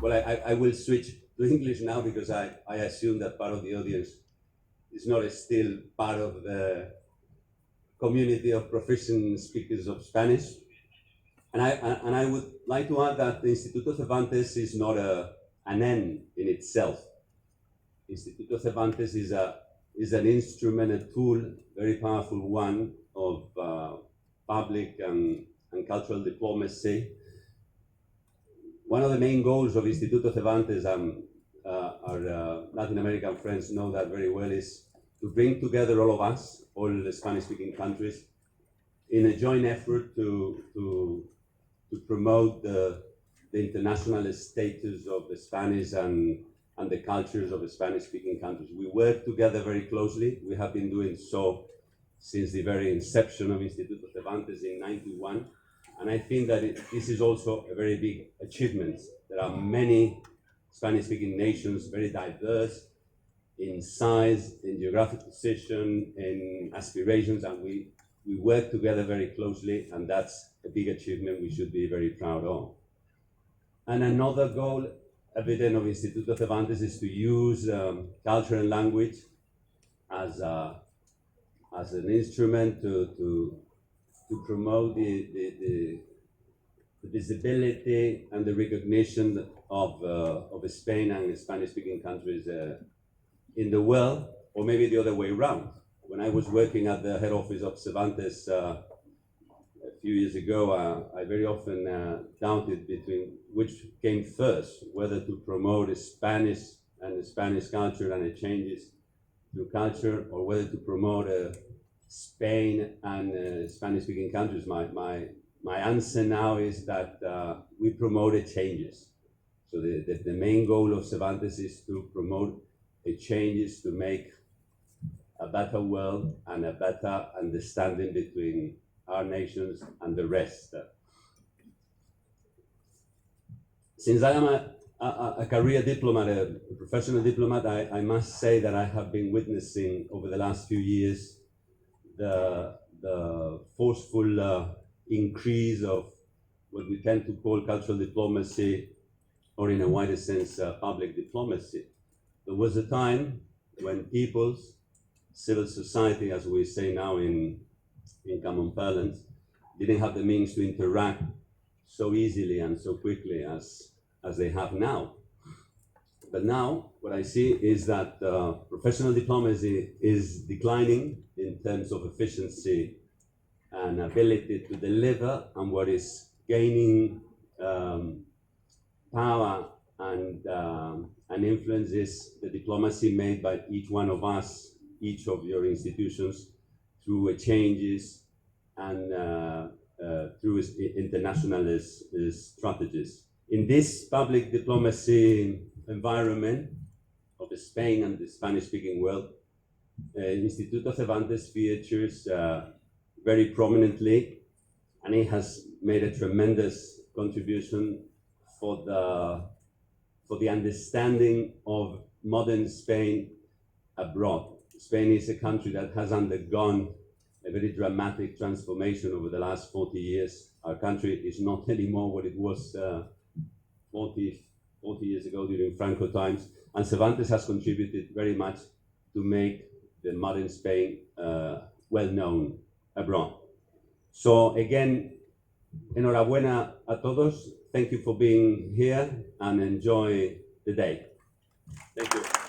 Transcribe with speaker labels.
Speaker 1: Well, I will switch to English now because I assume that part of the audience is not still part of the community of proficient speakers of Spanish. And I would like to add that the Instituto Cervantes is not an end in itself. Instituto Cervantes is an instrument, a tool, very powerful one of public and cultural diplomacy. One of the main goals of Instituto Cervantes, our Latin American friends know that very well, is to bring together all of us, all the Spanish-speaking countries, in a joint effort to promote the international status of the Spanish and the cultures of the Spanish-speaking countries. We work together very closely. We have been doing so since the very inception of Instituto Cervantes in '91. And I think that this is also a very big achievement. There are many Spanish-speaking nations, very diverse in size, in geographic position, in aspirations, and we work together very closely, and that's a big achievement we should be very proud of. And another goal evident of Instituto Cervantes is to use culture and language as an instrument to promote the visibility and the recognition of Spain and Spanish-speaking countries in the world, or maybe the other way around. When I was working at the head office of Cervantes a few years ago, I very often doubted between which came first, whether to promote Spanish and the Spanish culture and the changes to culture, or whether to promote Spain and Spanish-speaking countries. My answer now is that we promoted changes. So the main goal of Cervantes is to promote changes to make a better world and a better understanding between our nations and the rest. Since I am a career diplomat, a professional diplomat, I must say that I have been witnessing over the last few years the forceful increase of what we tend to call cultural diplomacy, or in a wider sense, public diplomacy. There was a time when peoples, civil society, as we say now in common parlance, didn't have the means to interact so easily and so quickly as they have now. But now, what I see is that professional diplomacy is declining in terms of efficiency and ability to deliver, and what is gaining power and influence is the diplomacy made by each one of us, each of your institutions, through changes and through international strategies. In this public diplomacy environment of Spain and the Spanish-speaking world, Instituto Cervantes features very prominently, and it has made a tremendous contribution for the understanding of modern Spain abroad. Spain is a country that has undergone a very dramatic transformation over the last 40 years. Our country is not anymore what it was 40 years ago during Franco times, and Cervantes has contributed very much to make the modern Spain well known abroad. So again, enhorabuena a todos. Thank you for being here and enjoy the day. Thank you.